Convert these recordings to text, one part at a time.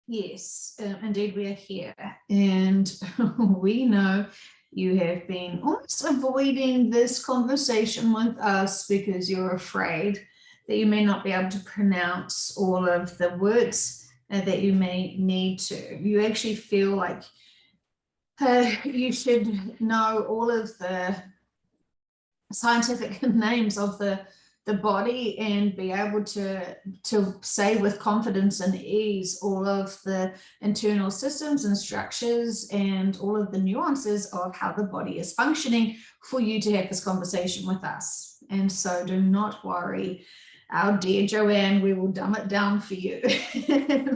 Yes, indeed we are here. And we know you have been almost avoiding this conversation with us because you're afraid that you may not be able to pronounce all of the words that you may need to. You actually feel like you should know all of the scientific names of the body and be able to say with confidence and ease all of the internal systems and structures and all of the nuances of how the body is functioning for you to have this conversation with us. And so do not worry, our dear Joanne, we will dumb it down for you.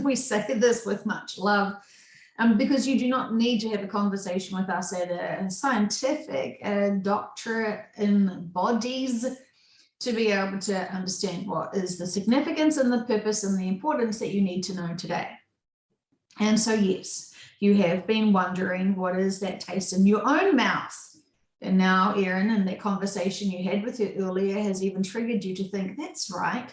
We say this with much love. Because you do not need to have a conversation with us at a scientific doctorate in bodies to be able to understand what is the significance and the purpose and the importance that you need to know today. And so, yes, you have been wondering, what is that taste in your own mouth? And now, Erin, in that conversation you had with her earlier, has even triggered you to think, that's right,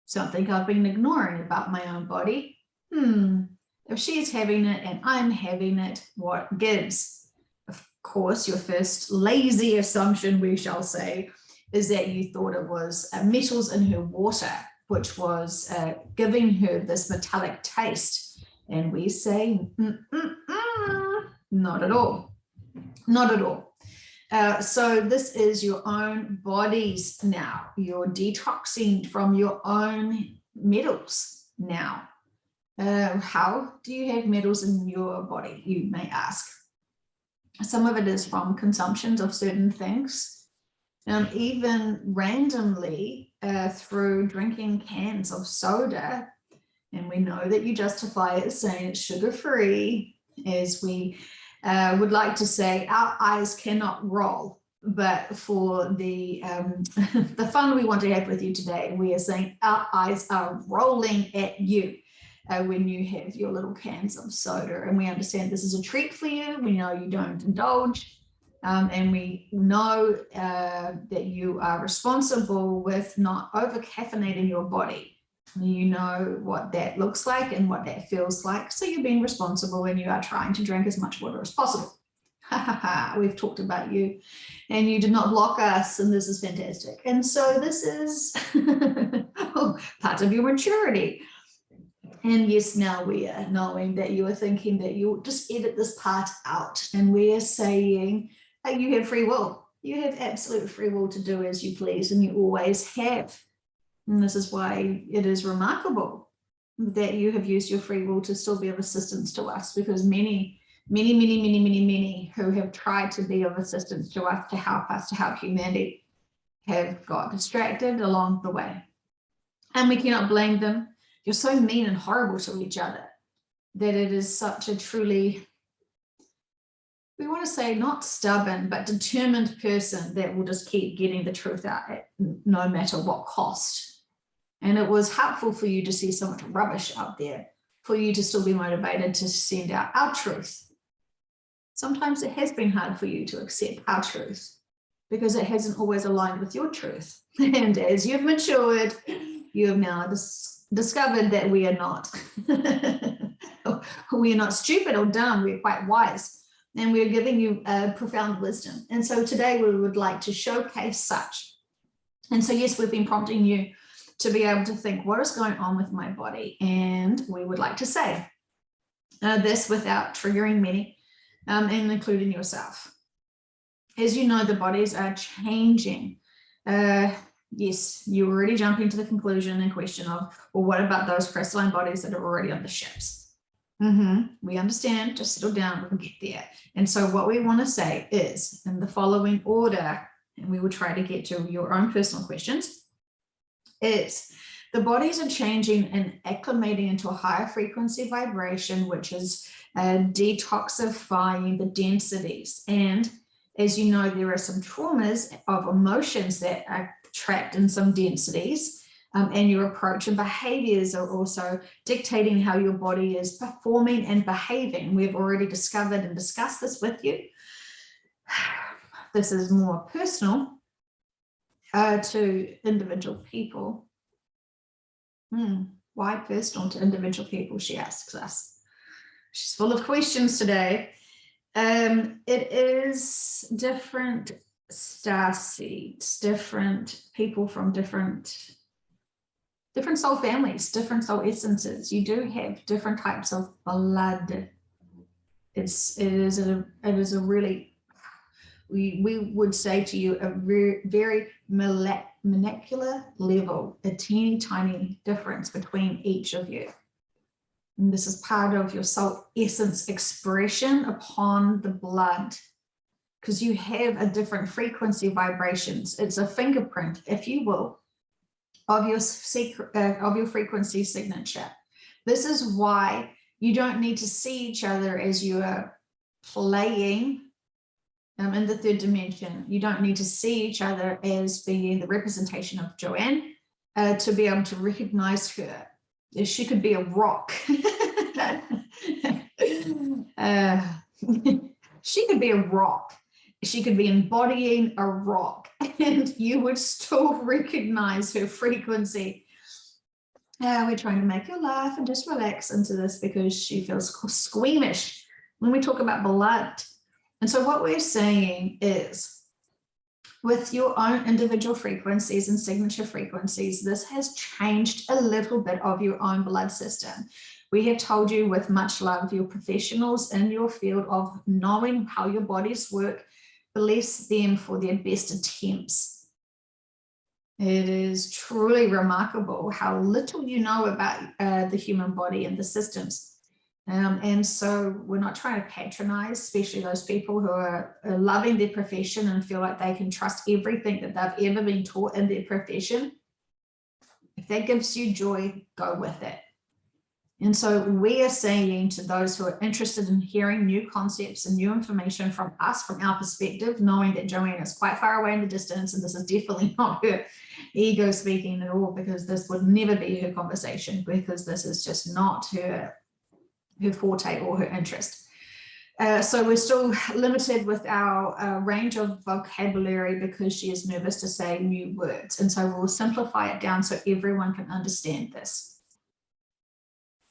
something I've been ignoring about my own body. If she's having it and I'm having it, what gives? Of course, your first lazy assumption, we shall say, is that you thought it was metals in her water, which was giving her this metallic taste. And we say, not at all, not at all. So this is your own bodies now. You're detoxing from your own metals now. How do you have metals in your body, you may ask? Some of it is from consumptions of certain things. Even randomly through drinking cans of soda, and we know that you justify it saying it's sugar-free, as we would like to say, our eyes cannot roll. But for the the fun we want to have with you today, we are saying our eyes are rolling at you when you have your little cans of soda. And we understand this is a treat for you. We know you don't indulge. And we know that you are responsible with not over-caffeinating your body. You know what that looks like and what that feels like. So you're being responsible and you are trying to drink as much water as possible. We've talked about you and you did not block us, and this is fantastic. And so this is part of your maturity. And yes, now we are knowing that you are thinking that you'll just edit this part out, and we are saying, you have free will. You have absolute free will to do as you please, and you always have. And this is why it is remarkable that you have used your free will to still be of assistance to us, because many who have tried to be of assistance to us, to help humanity, have got distracted along the way. And we cannot blame them. You're so mean and horrible to each other that it is such a truly, we want to say not stubborn, but determined person that will just keep getting the truth out at no matter what cost. And it was helpful for you to see so much rubbish out there, for you to still be motivated to send out our truth. Sometimes it has been hard for you to accept our truth because it hasn't always aligned with your truth. And as you've matured, you have now discovered that we are not. We are not stupid or dumb, we're quite wise. And we're giving you profound wisdom. And so today we would like to showcase such. And so yes, we've been prompting you to be able to think, what is going on with my body? And we would like to say this without triggering many, and including yourself. As you know, the bodies are changing. Yes, you already jump into the conclusion and question of, well, what about those crystalline bodies that are already on the ships? We understand, just settle down, we'll get there. And so what we want to say is, in the following order, and we will try to get to your own personal questions, is the bodies are changing and acclimating into a higher frequency vibration, which is detoxifying the densities. And as you know, there are some traumas of emotions that are trapped in some densities. And your approach and behaviors are also dictating how your body is performing and behaving. We've already discovered and discussed this with you. This is more personal to individual people. Why personal to individual people, she asks us. She's full of questions today. It is different star seeds, different people from different soul families, different soul essences. You do have different types of blood. It is a really, we would say to you, a very molecular level, a teeny tiny difference between each of you. And this is part of your soul essence expression upon the blood, because you have a different frequency vibrations. It's a fingerprint, if you will, of your frequency signature. This is why you don't need to see each other as you are playing in the third dimension. You don't need to see each other as being the representation of Joanne to be able to recognize her. She could be a rock. She could be a rock. She could be embodying a rock, and you would still recognize her frequency. We're trying to make her laugh and just relax into this because she feels squeamish when we talk about blood. And so what we're saying is, with your own individual frequencies and signature frequencies, this has changed a little bit of your own blood system. We have told you with much love, your professionals in your field of knowing how your bodies work, bless them for their best attempts. It is truly remarkable how little you know about the human body and the systems. And so we're not trying to patronize, especially those people who are loving their profession and feel like they can trust everything that they've ever been taught in their profession. If that gives you joy, go with it. And so we are saying to those who are interested in hearing new concepts and new information from us, from our perspective, knowing that Joanne is quite far away in the distance, and this is definitely not her ego speaking at all, because this would never be her conversation, because this is just not her forte or her interest. So we're still limited with our range of vocabulary because she is nervous to say new words. And so we'll simplify it down so everyone can understand this.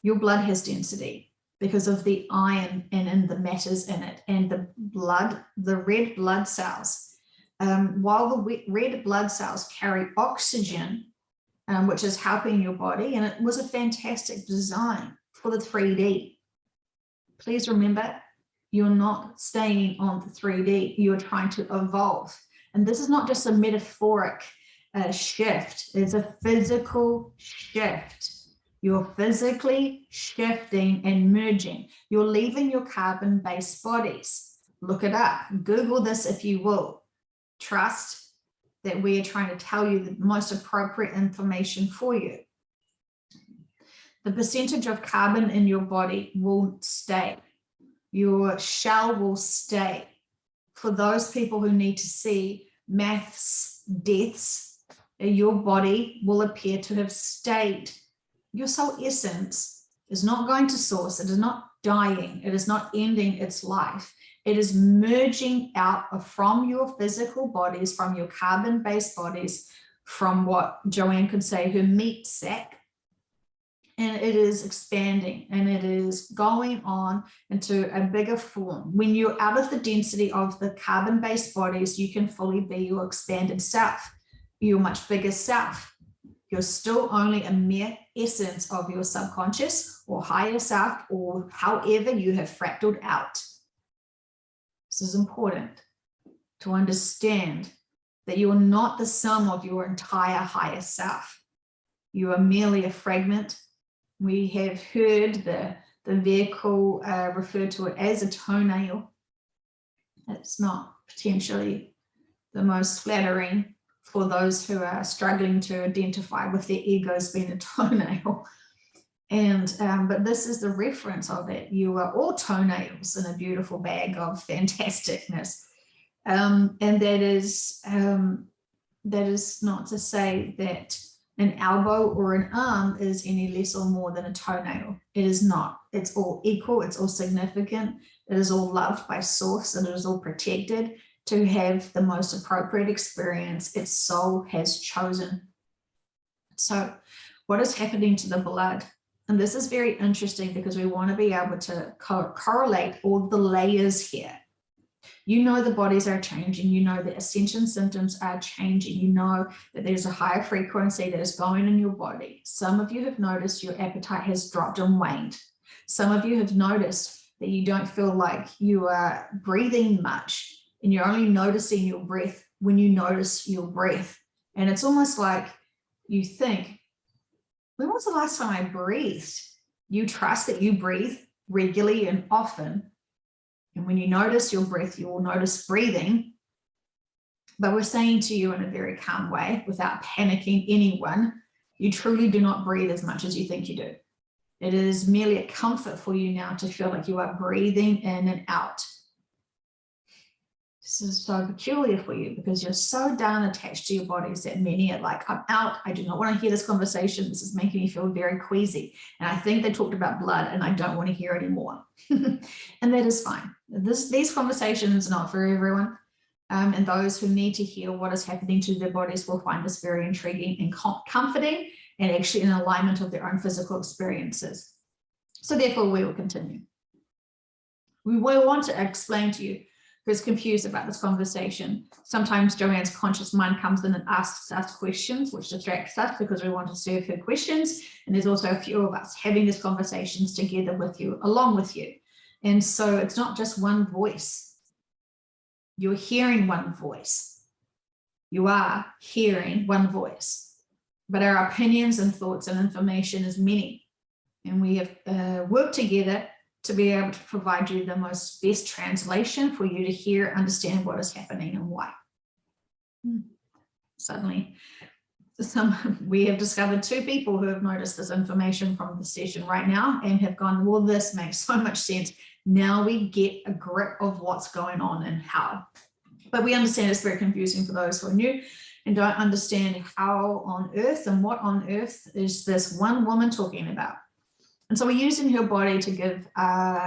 Your blood has density because of the iron and the matters in it, and the blood, the red blood cells. While the red blood cells carry oxygen, which is helping your body, and it was a fantastic design for the 3D. Please remember, you're not staying on the 3D, you're trying to evolve. And this is not just a metaphoric shift, it's a physical shift. You're physically shifting and merging. You're leaving your carbon-based bodies. Look it up, Google this if you will. Trust that we are trying to tell you the most appropriate information for you. The percentage of carbon in your body will stay. Your shell will stay. For those people who need to see mass deaths, your body will appear to have stayed. Your soul essence is not going to source. It is not dying. It is not ending its life. It is merging out from your physical bodies, from your carbon-based bodies, from what Joanne could say, her meat sack. And it is expanding, and it is going on into a bigger form. When you're out of the density of the carbon-based bodies, you can fully be your expanded self, your much bigger self. You're still only a mere essence of your subconscious or higher self, or however you have fractaled out. This is important to understand, that you are not the sum of your entire higher self. You are merely a fragment. We have heard the vehicle refer to it as a toenail. It's not potentially the most flattering for those who are struggling to identify with their egos being a toenail. And but this is the reference of it. You are all toenails in a beautiful bag of fantasticness. And that is not to say that an elbow or an arm is any less or more than a toenail. It is not. It's all equal. It's all significant. It is all loved by source, and it is all protected to have the most appropriate experience its soul has chosen. So What is happening to the blood? And this is very interesting because we want to be able to correlate all the layers here. You know the bodies are changing. You know the ascension symptoms are changing. You know that there's a higher frequency that is going in your body. Some of you have noticed your appetite has dropped and waned. Some of you have noticed that you don't feel like you are breathing much, and you're only noticing your breath when you notice your breath. And it's almost like you think, when was the last time I breathed? You trust that you breathe regularly and often. And when you notice your breath, you will notice breathing. But we're saying to you in a very calm way, without panicking anyone, you truly do not breathe as much as you think you do. It is merely a comfort for you now to feel like you are breathing in and out. This is so peculiar for you because you're so down attached to your bodies that many are like, I'm out. I do not want to hear this conversation. This is making me feel very queasy. And I think they talked about blood and I don't want to hear anymore. And that is fine. These conversations are not for everyone. And those who need to hear what is happening to their bodies will find this very intriguing and comforting and actually in alignment of their own physical experiences. So therefore, we will continue. We will want to explain to you who's confused about this conversation. Sometimes Joanne's conscious mind comes in and asks us questions, which distracts us because we want to serve her questions. And there's also a few of us having these conversations together with you, along with you. And so it's not just one voice. You're hearing one voice. You are hearing one voice. But our opinions and thoughts and information is many. And we have worked together to be able to provide you the most best translation for you to hear, understand what is happening and why. Suddenly, we have discovered 2 people who have noticed this information from the session right now and have gone, well, this makes so much sense. Now we get a grip of what's going on and how. But we understand it's very confusing for those who are new and don't understand how on earth and what on earth is this one woman talking about. And so we're using her body to give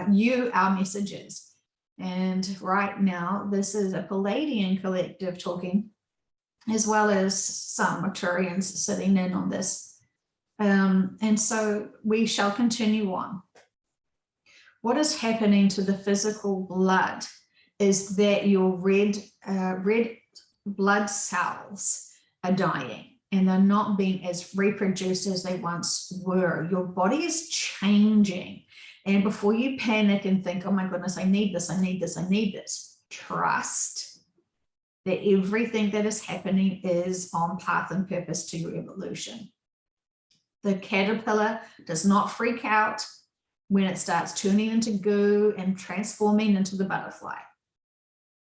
you our messages. And right now, this is a Palladian collective talking, as well as some Arcturians sitting in on this. And so we shall continue on. What is happening to the physical blood is that your red blood cells are dying. And they're not being as reproduced as they once were. Your body is changing. And before you panic and think, oh my goodness, I need this, I need this, I need this, trust that everything that is happening is on path and purpose to your evolution. The caterpillar does not freak out when it starts turning into goo and transforming into the butterfly.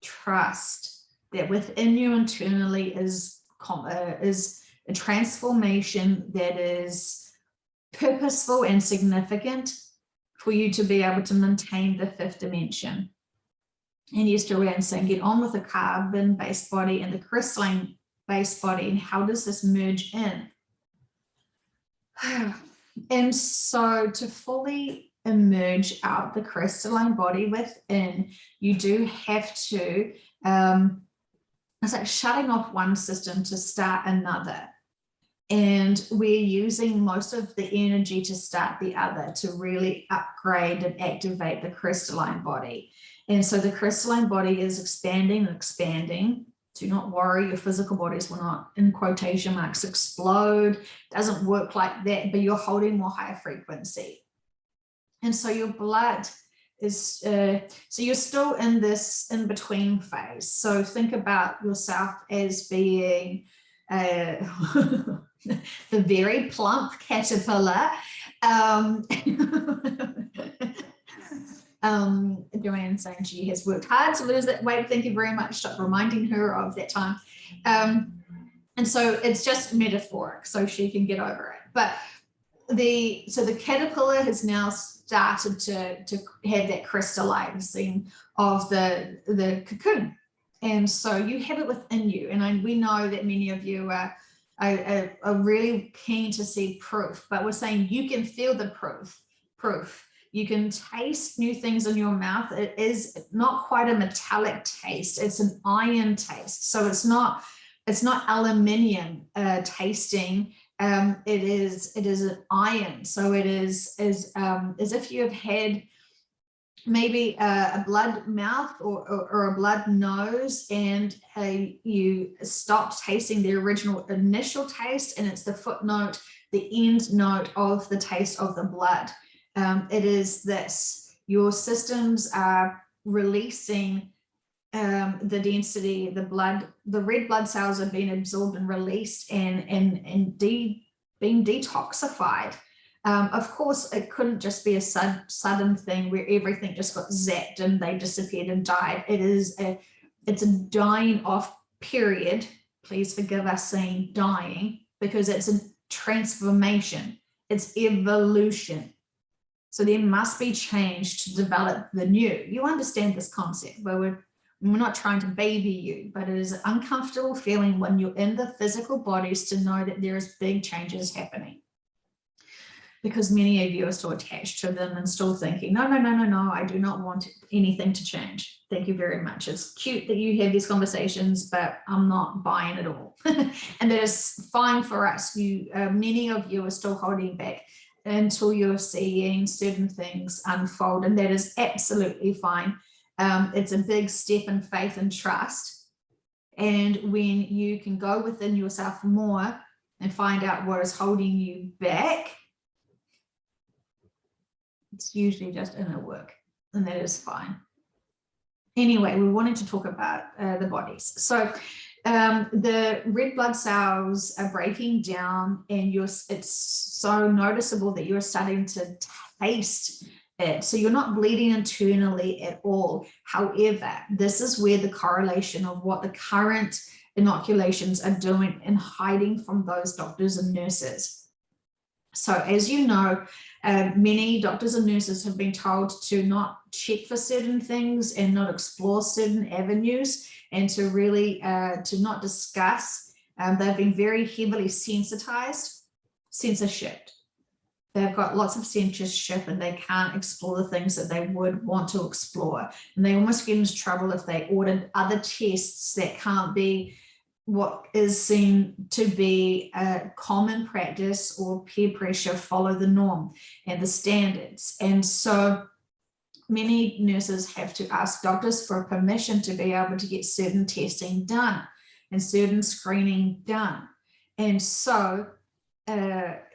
Trust that within you internally is a transformation that is purposeful and significant for you to be able to maintain the 5th dimension. And yes, Joanne's saying, get on with the carbon-based body and the crystalline-based body, and how does this merge in? And so to fully emerge out the crystalline body within, you do have to, it's like shutting off one system to start another. And we're using most of the energy to start the other, to really upgrade and activate the crystalline body. And so the crystalline body is expanding and expanding. Do not worry, your physical bodies will not, in quotation marks, explode. It doesn't work like that, but you're holding more higher frequency. And so your blood is, so you're still in this in-between phase. So think about yourself as being the very plump caterpillar. Joanne saying she has worked hard to lose that weight. Thank you very much. Stop reminding her of that time. And so it's just metaphoric, so she can get over it. But the caterpillar has now started to have that crystallizing of the cocoon. And so you have it within you. And we know that many of you are really keen to see proof, but we're saying you can feel the proof. You can taste new things in your mouth. It is not quite a metallic taste. It's an iron taste. So it's not aluminium tasting. It is an iron. So it is as if you have had maybe a blood mouth or a blood nose, and you stopped tasting the initial taste, and it's the footnote, the end note of the taste of the blood. It is this: your systems are releasing the density, the red blood cells are being absorbed and released and being detoxified. Of course, it couldn't just be a sudden thing where everything just got zapped and they disappeared and died. It's a dying off period. Please forgive us saying dying, because it's a transformation. It's evolution. So there must be change to develop the new. You understand this concept, but we're not trying to baby you, but it is an uncomfortable feeling when you're in the physical bodies to know that there is big changes happening, because many of you are still attached to them and still thinking, no, I do not want anything to change. Thank you very much. It's cute that you have these conversations, but I'm not buying it all. And that is fine for us. Many of you are still holding back until you're seeing certain things unfold, and that is absolutely fine. It's a big step in faith and trust. And when you can go within yourself more and find out what is holding you back, it's usually just inner work, and that is fine. Anyway, we wanted to talk about the bodies. So the red blood cells are breaking down, and it's so noticeable that you're starting to taste it. So you're not bleeding internally at all. However, this is where the correlation of what the current inoculations are doing and hiding from those doctors and nurses. So as you know, many doctors and nurses have been told to not check for certain things and not explore certain avenues, and to really to not discuss. They've been very heavily censored. They've got lots of censorship, and they can't explore the things that they would want to explore. And they almost get into trouble if they ordered other tests that can't be what is seen to be a common practice or peer pressure, follow the norm and the standards. And so many nurses have to ask doctors for permission to be able to get certain testing done and certain screening done. And so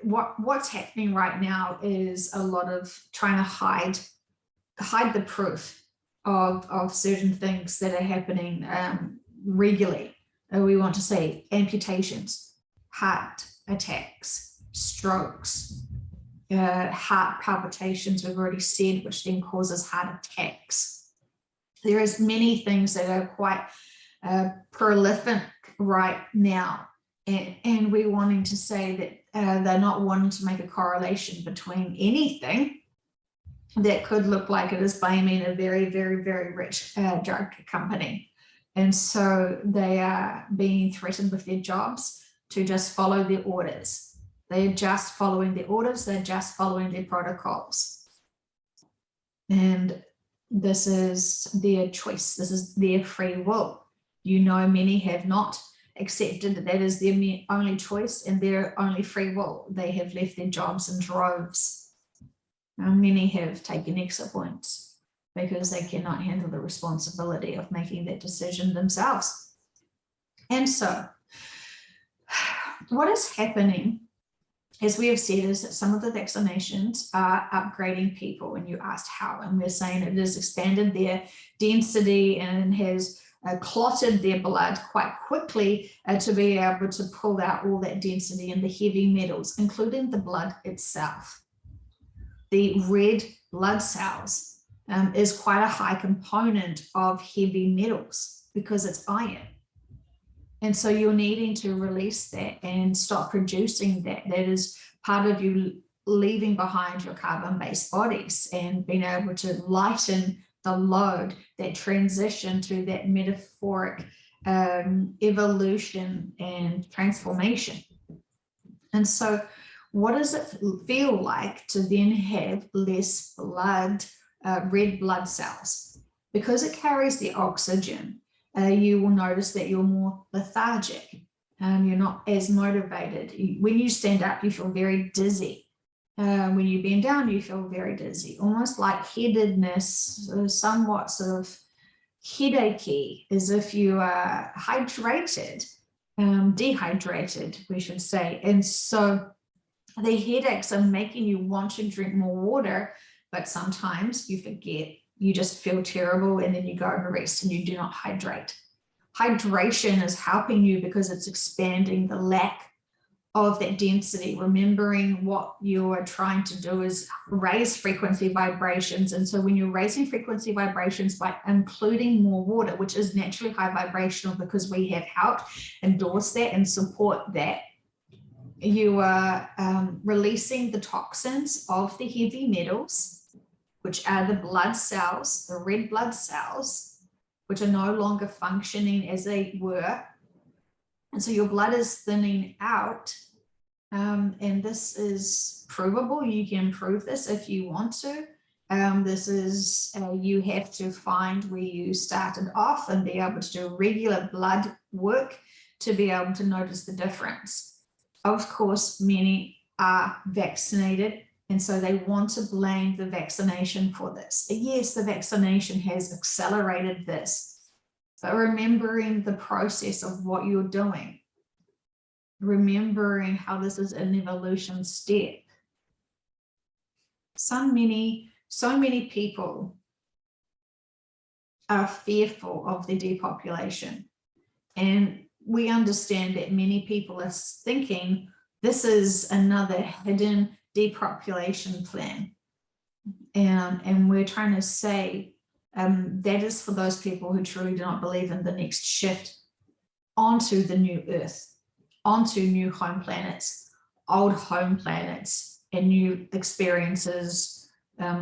what's happening right now is a lot of trying to hide the proof of certain things that are happening regularly. We want to say amputations, heart attacks, strokes, heart palpitations, we've already said, which then causes heart attacks. There is many things that are quite prolific right now. And we're wanting to say that they're not wanting to make a correlation between anything that could look like it is blaming a very, very, very rich drug company. And so they are being threatened with their jobs to just follow their orders. They're just following their orders. They're just following their protocols. And this is their choice. This is their free will. You know, many have not accepted that is their only choice and their only free will. They have left their jobs in droves. Many have taken exit points because they cannot handle the responsibility of making that decision themselves. And so what is happening, as we have said, is that some of the vaccinations are upgrading people, and you asked how, and we're saying it has expanded their density and has clotted their blood quite quickly to be able to pull out all that density and the heavy metals, including the blood itself. The red blood cells is quite a high component of heavy metals because it's iron. And so you're needing to release that and stop producing that. That is part of you leaving behind your carbon-based bodies and being able to lighten the load, that transition to that metaphoric evolution and transformation. And so what does it feel like to then have less blood, red blood cells? Because it carries the oxygen, you will notice that you're more lethargic. You're not as motivated. When you stand up, you feel very dizzy. When you bend down, you feel very dizzy, almost like headedness, somewhat sort of headachy, as if you are hydrated, dehydrated, we should say. And so the headaches are making you want to drink more water, but sometimes you forget, you just feel terrible, and then you go and rest and you do not hydrate. Hydration is helping you because it's expanding the lack of that density. Remembering what you're trying to do is raise frequency vibrations. And so when you're raising frequency vibrations by including more water, which is naturally high vibrational because we have helped endorse that and support that, you are releasing the toxins of the heavy metals, which are the blood cells, the red blood cells, which are no longer functioning as they were. And so your blood is thinning out, and this is provable. You can prove this if you want to. This is, you have to find where you started off and be able to do regular blood work to be able to notice the difference. Of course, many are vaccinated, and so they want to blame the vaccination for this. Yes, the vaccination has accelerated this, but remembering the process of what you're doing, remembering how this is an evolution step. So many people are fearful of the depopulation, and we understand that many people are thinking this is another hidden depopulation plan, and we're trying to say that is for those people who truly do not believe in the next shift onto the new earth, onto new home planets, old home planets, and new experiences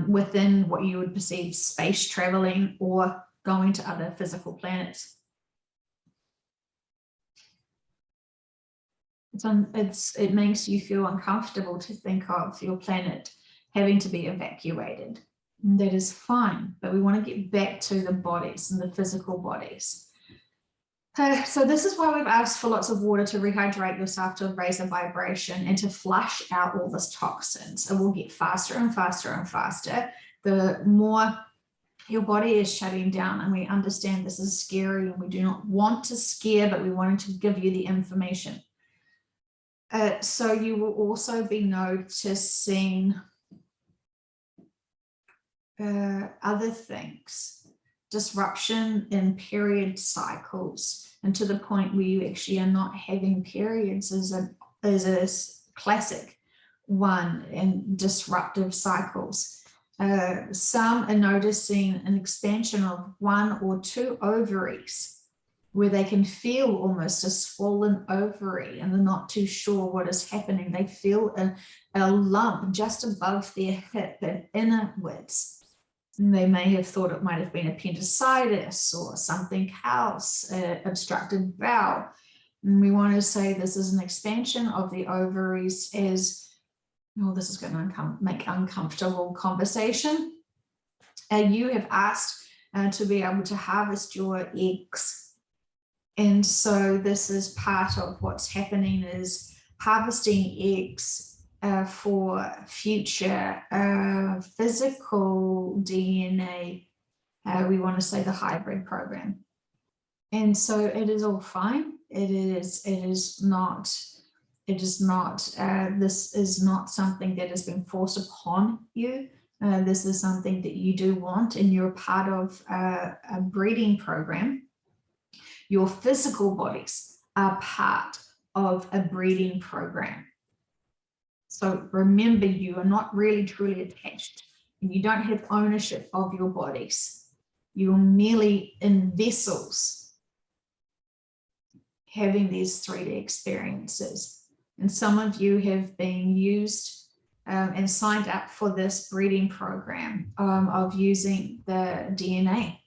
within what you would perceive space traveling or going to other physical planets. It makes you feel uncomfortable to think of your planet having to be evacuated. And that is fine, but we want to get back to the bodies and the physical bodies. So this is why we've asked for lots of water to rehydrate yourself, to raise the vibration and to flush out all this toxins. It will get faster and faster and faster the more your body is shutting down. And we understand this is scary and we do not want to scare, but we wanted to give you the information. So you will also be noticing other things, disruption in period cycles, and to the point where you actually are not having periods is a classic one, and disruptive cycles. Some are noticing an expansion of 1 or 2 ovaries, where they can feel almost a swollen ovary and they're not too sure what is happening. They feel a lump just above their hip and inwards. And they may have thought it might have been appendicitis or something else, obstructed bowel. And we want to say this is an expansion of the ovaries as, oh, this is going to make uncomfortable conversation. You have asked to be able to harvest your eggs. And so this is part of what's happening, is harvesting eggs for future physical DNA. We want to say the hybrid program. And so it is all fine. This is not something that has been forced upon you. This is something that you do want, and you're part of a breeding program. Your physical bodies are part of a breeding program. So remember, you are not really truly attached, and you don't have ownership of your bodies. You're merely in vessels having these 3D experiences. And some of you have been used and signed up for this breeding program of using the DNA.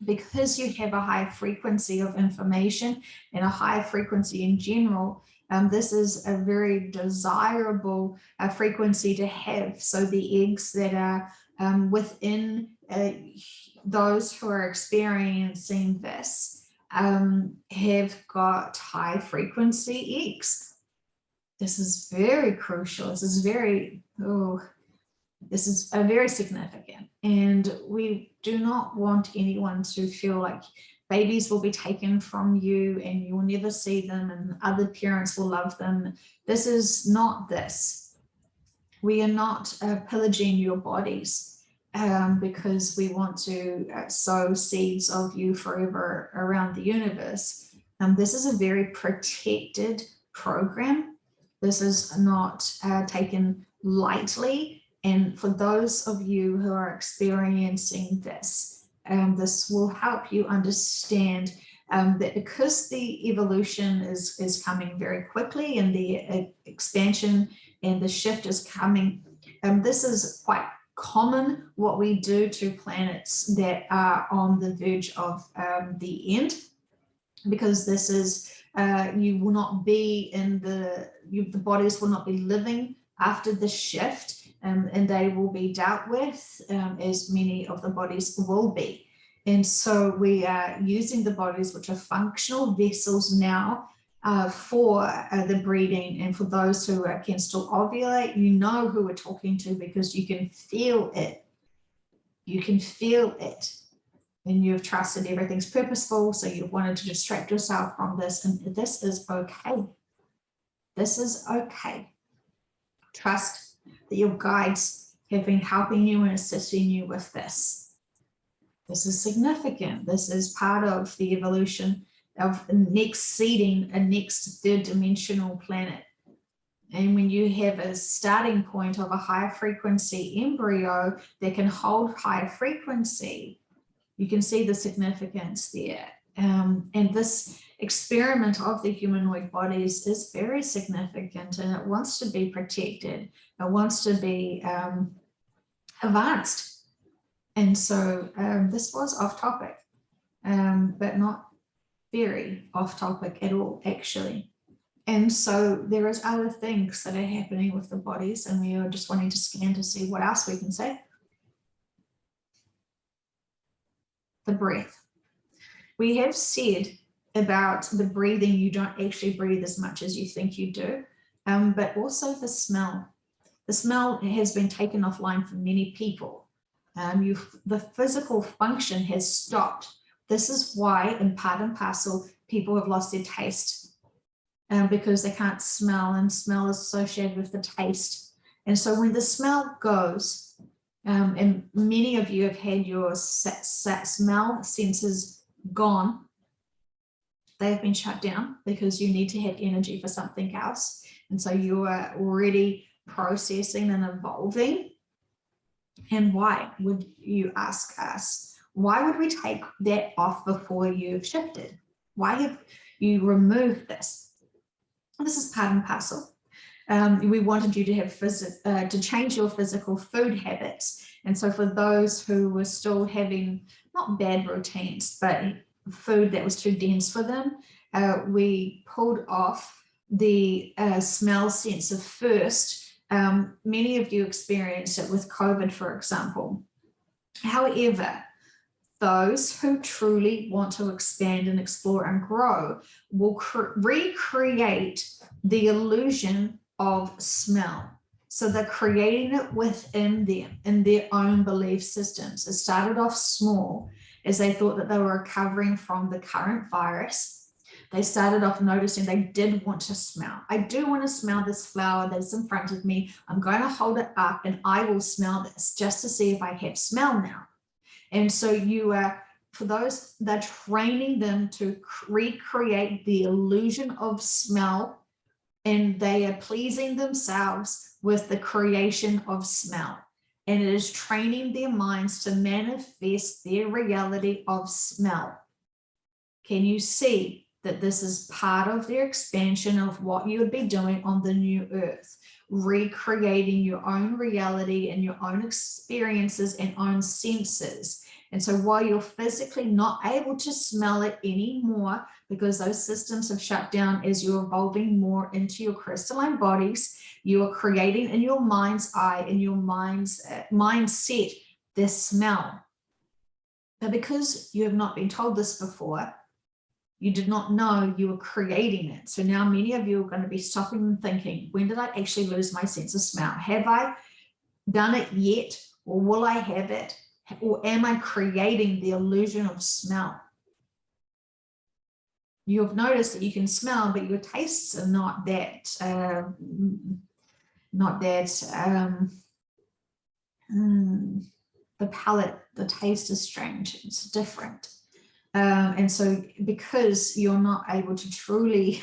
Because you have a high frequency of information and a high frequency in general, this is a very desirable frequency to have. So the eggs that are within those who are experiencing this have got high frequency eggs. This is very crucial. This is very, very significant. And we do not want anyone to feel like babies will be taken from you and you will never see them and other parents will love them. This is not this. We are not pillaging your bodies because we want to sow seeds of you forever around the universe. This is a very protected program. This is not taken lightly. And for those of you who are experiencing this, this will help you understand that because the evolution is coming very quickly and the expansion and the shift is coming, this is quite common what we do to planets that are on the verge of the end, because this is you will not be in the bodies will not be living after the shift, and they will be dealt with as many of the bodies will be. And so we are using the bodies which are functional vessels now for the breeding. And for those who can still ovulate, you know who we're talking to because you can feel it. You can feel it. And you've trusted everything's purposeful, so you've wanted to distract yourself from this, and this is okay. This is okay. Trust that your guides have been helping you and assisting you with this. This is significant. This is part of the evolution of next seeding a next third dimensional planet. And when you have a starting point of a higher frequency embryo that can hold higher frequency, you can see the significance there. And this experiment of the humanoid bodies is very significant, and it wants to be protected. It wants to be advanced. And so this was off topic, but not very off topic at all, actually. And so there is other things that are happening with the bodies, and we are just wanting to scan to see what else we can say. The breath. We have said about the breathing, you don't actually breathe as much as you think you do, but also the smell. The smell has been taken offline for many people. The physical function has stopped. This is why, in part and parcel, people have lost their taste because they can't smell, and smell is associated with the taste. And so when the smell goes, and many of you have had your smell senses gone, they have been shut down because you need to have energy for something else. And so you are already processing and evolving. And why would you ask us? Why would we take that off before you've shifted? Why have you removed this? This is part and parcel. We wanted you to have to change your physical food habits. And so for those who were still having not bad routines, but food that was too dense for them, we pulled off the smell sensor first. Many of you experienced it with COVID, for example. However, those who truly want to expand and explore and grow will recreate the illusion of smell. So they're creating it within them, in their own belief systems. It started off small as they thought that they were recovering from the current virus. They started off noticing they did want to smell. I do want to smell this flower that's in front of me. I'm going to hold it up and I will smell this just to see if I have smell now. And so you are, for those, they're training them to recreate the illusion of smell, and they are pleasing themselves with the creation of smell. And it is training their minds to manifest their reality of smell. Can you see that this is part of their expansion of what you would be doing on the new earth, recreating your own reality and your own experiences and own senses? And so while you're physically not able to smell it anymore, because those systems have shut down as you're evolving more into your crystalline bodies, you are creating in your mind's eye, in your mindset, this smell. But because you have not been told this before, You did not know you were creating it. So now many of you are going to be stopping and thinking, when did I actually lose my sense of smell? Have I done it yet? Or will I have it? Or am I creating the illusion of smell? You've noticed that you can smell, but your tastes are not that, the palate, the taste is strange. It's different. And so because you're not able to truly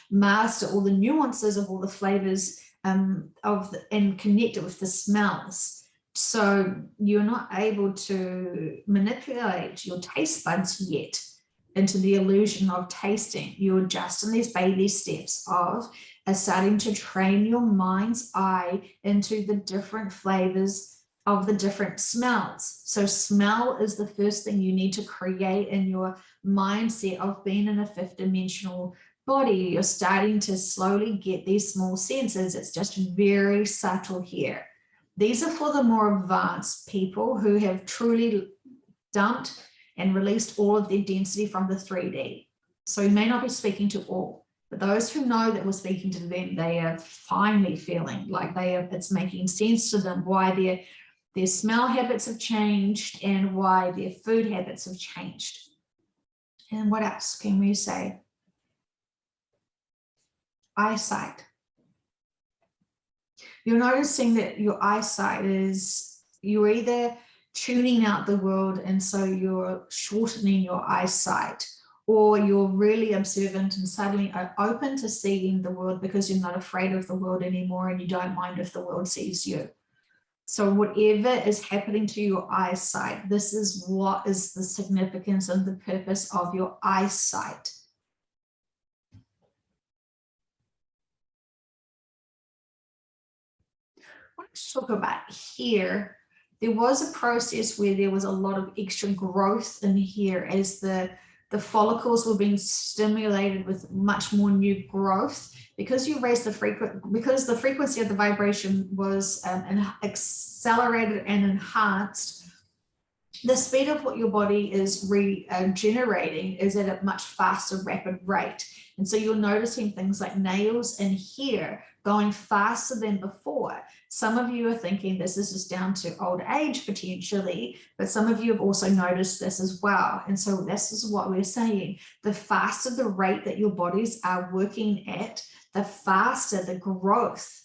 master all the nuances of all the flavors and connect it with the smells, so you're not able to manipulate your taste buds yet into the illusion of tasting. You're just in these baby steps of starting to train your mind's eye into the different flavors of the different smells. So smell is the first thing you need to create in your mindset of being in a fifth dimensional body. You're starting to slowly get these small senses. It's just very subtle here. These are for the more advanced people who have truly dumped and released all of their density from the 3D. So you may not be speaking to all, but those who know that we're speaking to them, they are finally feeling like it's making sense to them why their smell habits have changed and why their food habits have changed. And what else can we say? Eyesight. You're noticing that your eyesight you're either tuning out the world and so you're shortening your eyesight, or you're really observant and suddenly are open to seeing the world because you're not afraid of the world anymore and you don't mind if the world sees you. So whatever is happening to your eyesight, this is what is the significance and the purpose of your eyesight. Let's talk about here. There was a process where there was a lot of extra growth in here as the follicles were being stimulated with much more new growth because you raised because the frequency of the vibration was accelerated and enhanced. The speed of what your body is regenerating is at a much faster, rapid rate. And so you're noticing things like nails and hair going faster than before. Some of you are thinking this is just down to old age potentially, but some of you have also noticed this as well. And so this is what we're saying. The faster the rate that your bodies are working at, the faster the growth.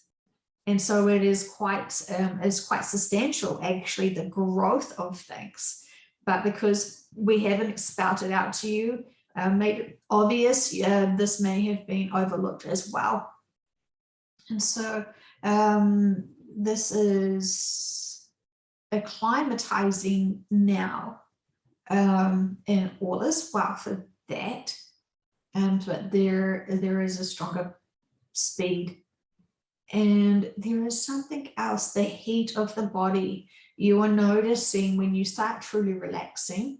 And so it is quite substantial, actually, the growth of things. But because we haven't spouted out to you, made it obvious, this may have been overlooked as well. And so this is acclimatizing now, and all is well for that. But there is a stronger speed. And there is something else, the heat of the body. You are noticing when you start truly relaxing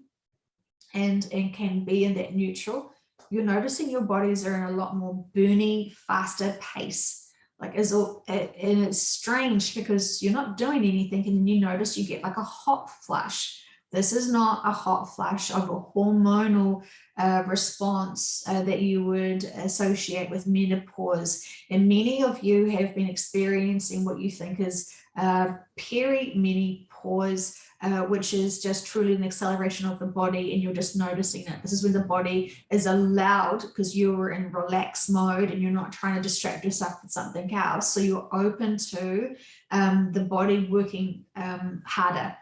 and can be in that neutral, you're noticing your bodies are in a lot more burny, faster pace. And it's strange because you're not doing anything and then you notice you get like a hot flush. This is not a hot flash of a hormonal response that you would associate with menopause. And many of you have been experiencing what you think is perimenopause, which is just truly an acceleration of the body, and you're just noticing it. This is when the body is allowed, because you were in relaxed mode and you're not trying to distract yourself with something else. So you're open to the body working harder.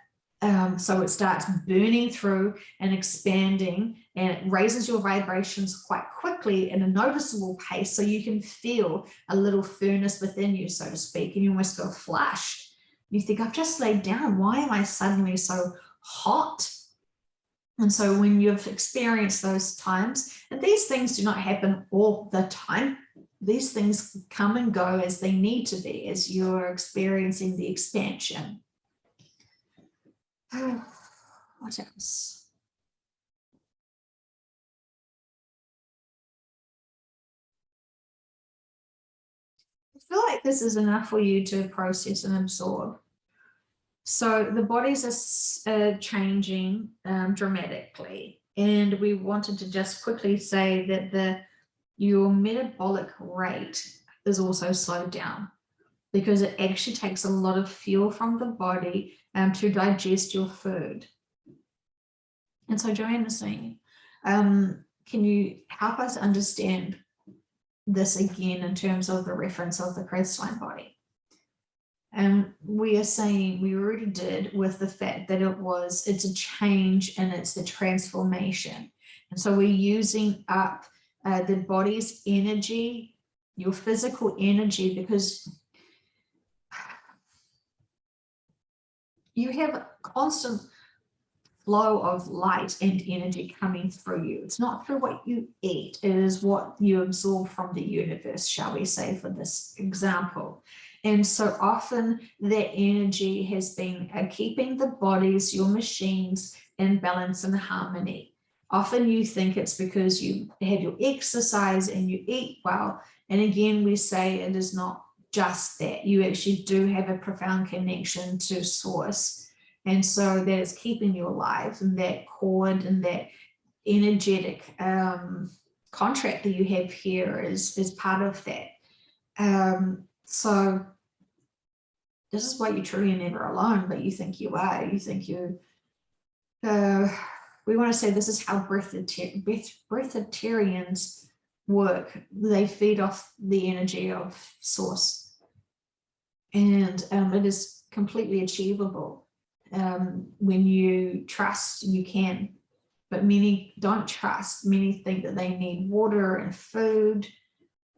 So it starts burning through and expanding, and it raises your vibrations quite quickly in a noticeable pace, so you can feel a little furnace within you, so to speak, and you almost feel flushed. You think, I've just laid down. Why am I suddenly so hot? And so when you've experienced those times, and these things do not happen all the time, these things come and go as they need to be, as you're experiencing the expansion. What else? I feel like this is enough for you to process and absorb. So the bodies are changing dramatically. And we wanted to just quickly say that your metabolic rate is also slowed down, because it actually takes a lot of fuel from the body to digest your food. And so Joanne is saying, can you help us understand this again in terms of the reference of the crystalline body? And we are saying, we already did with the fact that it's a change and it's the transformation. And so we're using up the body's energy, your physical energy, because you have a constant flow of light and energy coming through you. It's not through what you eat, it is what you absorb from the universe, shall we say, for this example. And so often that energy has been keeping the bodies, your machines, in balance and harmony. Often you think it's because you have your exercise and you eat well. And again, we say it is not just that. You actually do have a profound connection to source. And so that is keeping you alive, and that cord and that energetic contract that you have here is part of that. So this is why you truly are never alone, but you think you are. You think you, we want to say this is how breatharians work. They feed off the energy of source. And it is completely achievable. When you trust, you can. But many don't trust. Many think that they need water and food,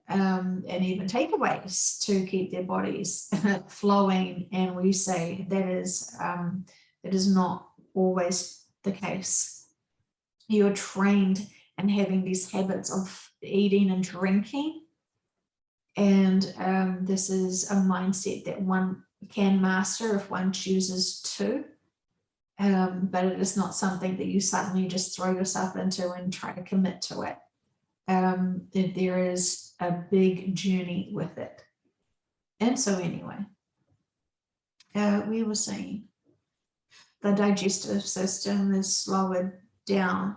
and even takeaways to keep their bodies flowing. And we say that is not always the case. You're trained in having these habits of eating and drinking. And this is a mindset that one can master if one chooses to. But it is not something that you suddenly just throw yourself into and try to commit to it. There is a big journey with it. And so anyway, we were saying the digestive system is slowed down.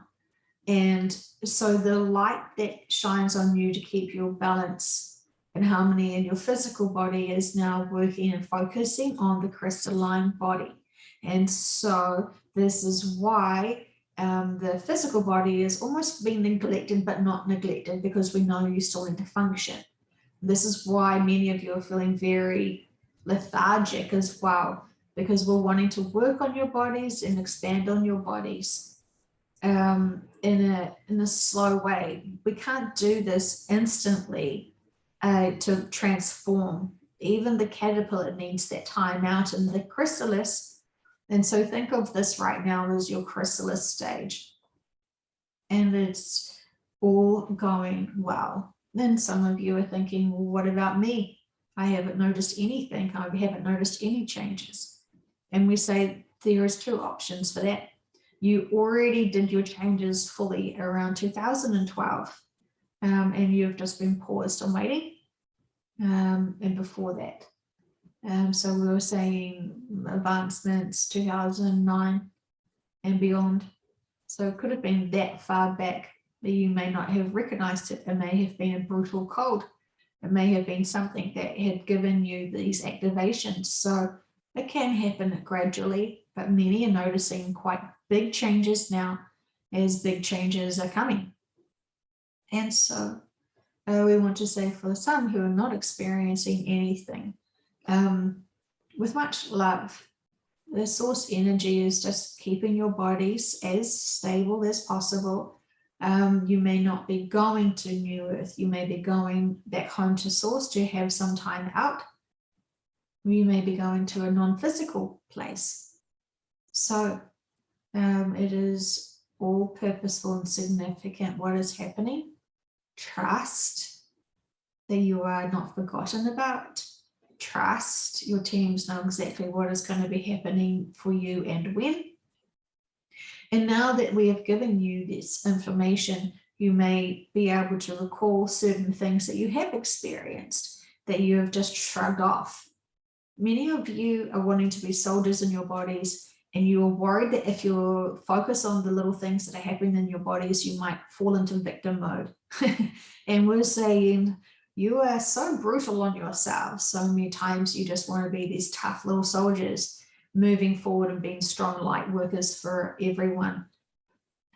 And so the light that shines on you to keep your balance and harmony in your physical body is now working and focusing on the crystalline body. And so this is why the physical body is almost being neglected, but not neglected, because we know you still need to function. This is why many of you are feeling very lethargic as well, because we're wanting to work on your bodies and expand on your bodies in a slow way. We can't do this instantly to transform. Even the caterpillar needs that time out in the chrysalis. And so think of this right now as your chrysalis stage. And it's all going well. Then some of you are thinking, well, what about me? I haven't noticed anything. I haven't noticed any changes. And we say there is two options for that. You already did your changes fully around 2012. And you've just been paused and waiting. And before that. So we were saying advancements 2009 and beyond. So it could have been that far back that you may not have recognized it. It may have been a brutal cold. It may have been something that had given you these activations. So it can happen gradually, but many are noticing quite big changes now as big changes are coming. And so we want to say for some who are not experiencing anything, with much love, the source energy is just keeping your bodies as stable as possible. You may not be going to New Earth. You may be going back home to source to have some time out. You may be going to a non-physical place. So it is all purposeful and significant what is happening. Trust that you are not forgotten about. Trust your teams know exactly what is going to be happening for you and when. And now that we have given you this information, you may be able to recall certain things that you have experienced that you have just shrugged off. Many of you are wanting to be soldiers in your bodies and you're worried that if you focus on the little things that are happening in your bodies, you might fall into victim mode. And we're saying, you are so brutal on yourself. So many times you just want to be these tough little soldiers moving forward and being strong light workers for everyone.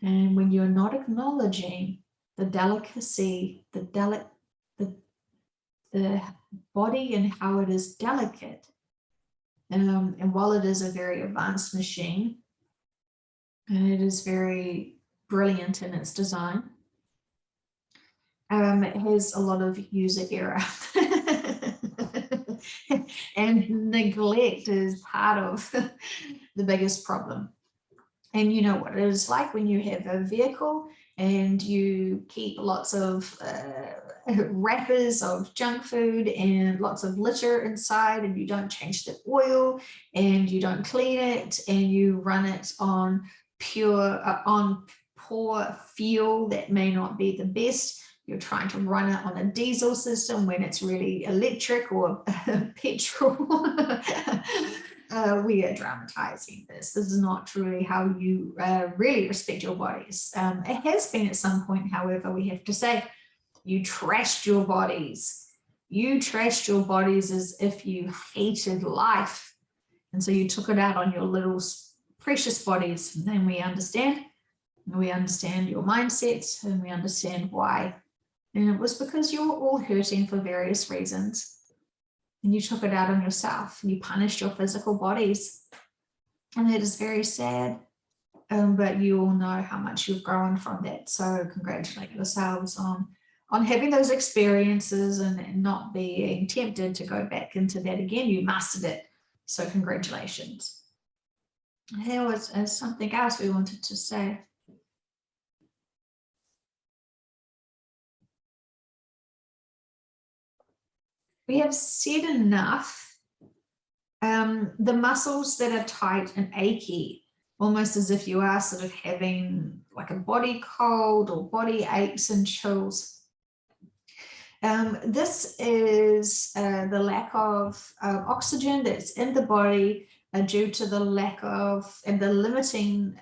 And when you're not acknowledging the delicacy, the body and how it is delicate, and while it is a very advanced machine, and it is very brilliant in its design, it has a lot of user error. And neglect is part of the biggest problem. And you know what it is like when you have a vehicle and you keep lots of wrappers of junk food and lots of litter inside, and you don't change the oil and you don't clean it, and you run it on poor fuel that may not be the best. You're trying to run it on a diesel system when it's really electric or petrol. We are dramatizing this. This is not truly how you really respect your bodies. It has been at some point, however, we have to say, you trashed your bodies. You trashed your bodies as if you hated life. And so you took it out on your little precious bodies. And then we understand. And we understand your mindset, and we understand why. And it was because you were all hurting for various reasons. And you took it out on yourself. You punished your physical bodies. And it is very sad. But you all know how much you've grown from that. So congratulate yourselves on having those experiences and not being tempted to go back into that again. You mastered it. So congratulations. There was something else we wanted to say. We have said enough. The muscles that are tight and achy, almost as if you are sort of having like a body cold or body aches and chills. This is the lack of oxygen that's in the body due to the lack of and the limiting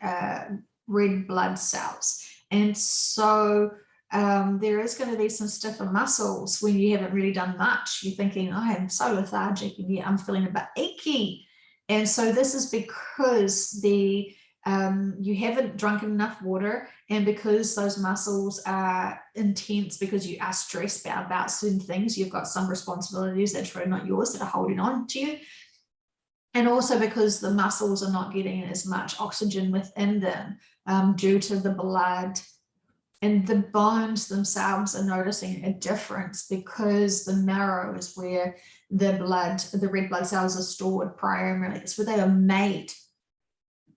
red blood cells. And so there is going to be some stiffer muscles when you haven't really done much. You're thinking, oh, I'm so lethargic, and yet I'm feeling a bit achy. And so this is because you haven't drunk enough water, and because those muscles are intense, because you are stressed about certain things, you've got some responsibilities that are not yours that are holding on to you. And also because the muscles are not getting as much oxygen within them due to the blood. And the bones themselves are noticing a difference because the marrow is where the red blood cells are stored primarily. It's where they are made.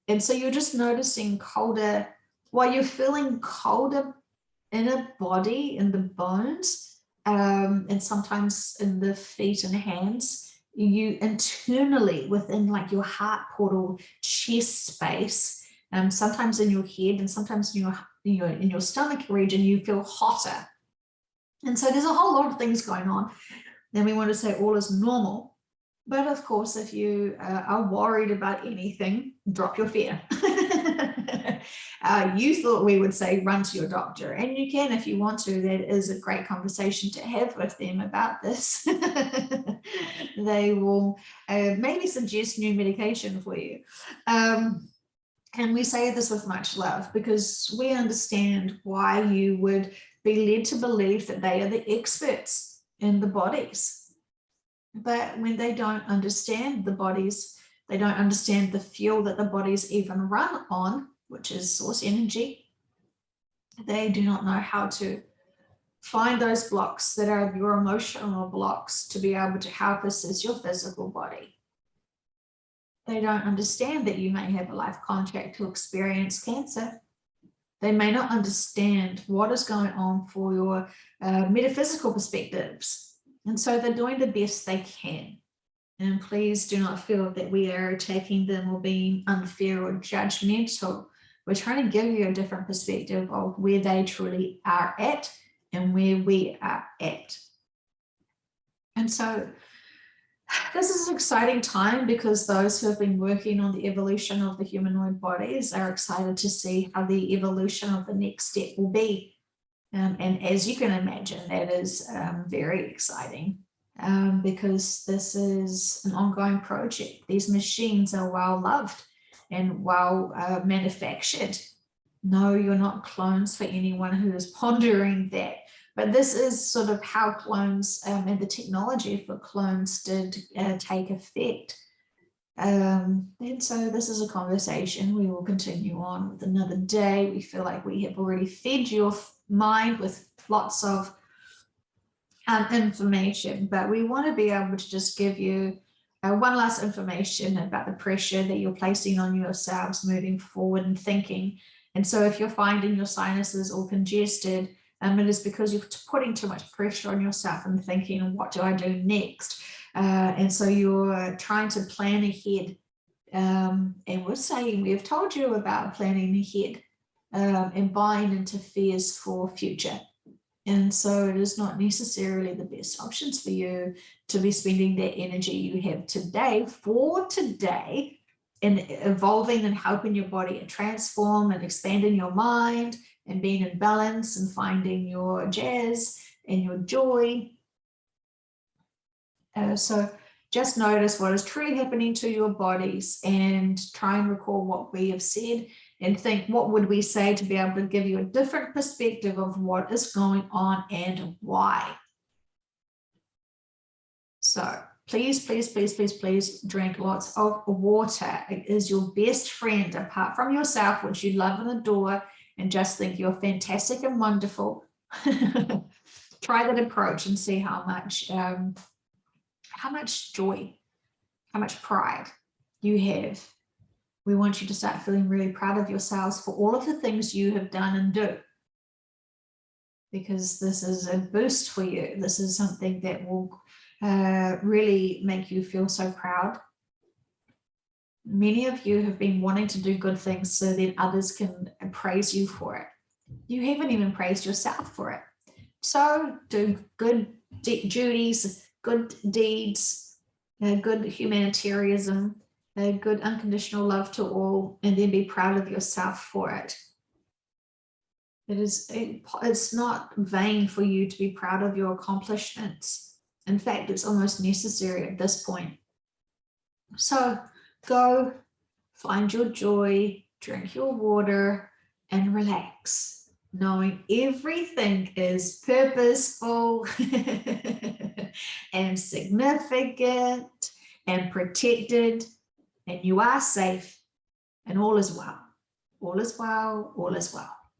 And so you're just noticing colder, while you're feeling colder in a body, in the bones, and sometimes in the feet and hands, you internally within like your heart portal, chest space, sometimes in your head and sometimes in your stomach region, you feel hotter. And so there's a whole lot of things going on. Then we want to say all is normal. But of course, if you are worried about anything, drop your fear. You thought we would say run to your doctor, and you can if you want to. That is a great conversation to have with them about this. They will maybe suggest new medication for you. And we say this with much love because we understand why you would be led to believe that they are the experts in the bodies. But when they don't understand the bodies, they don't understand the fuel that the bodies even run on, which is source energy. They do not know how to find those blocks that are your emotional blocks to be able to help assist your physical body. They don't understand that you may have a life contract to experience cancer. They may not understand what is going on for your metaphysical perspectives. And so they're doing the best they can. And please do not feel that we are attacking them or being unfair or judgmental. We're trying to give you a different perspective of where they truly are at and where we are at. And so This is an exciting time because those who have been working on the evolution of the humanoid bodies are excited to see how the evolution of the next step will be. And as you can imagine, that is very exciting because this is an ongoing project. These machines are well loved and well manufactured. No, you're not clones for anyone who is pondering that. But this is sort of how clones and the technology for clones did take effect. And so this is a conversation we will continue on with another day. We feel like we have already fed your mind with lots of information, but we want to be able to just give you one last information about the pressure that you're placing on yourselves moving forward and thinking. And so if you're finding your sinuses all congested, it is because you're putting too much pressure on yourself and thinking, what do I do next? And so you're trying to plan ahead. And we're saying, we have told you about planning ahead and buying into fears for future. And so it is not necessarily the best options for you to be spending that energy you have today for today in evolving and helping your body to transform and expanding your mind and being in balance and finding your jazz and your joy. So just notice what is truly happening to your bodies and try and recall what we have said and think, what would we say to be able to give you a different perspective of what is going on and why. So please, please, please, please, please drink lots of water. It is your best friend apart from yourself, which you love and adore, and just think you're fantastic and wonderful. Try that approach and see how much joy, how much pride you have. We want you to start feeling really proud of yourselves for all of the things you have done and do, because this is a boost for you. This is something that will really make you feel so proud. Many of you have been wanting to do good things so that others can praise you for it. You haven't even praised yourself for it. So do good duties, good deeds, good humanitarianism, good unconditional love to all, and then be proud of yourself for it. It's not vain for you to be proud of your accomplishments. In fact, it's almost necessary at this point. So go find your joy, drink your water, and relax, knowing everything is purposeful and significant and protected, and you are safe, and all is well. All is well, all is well.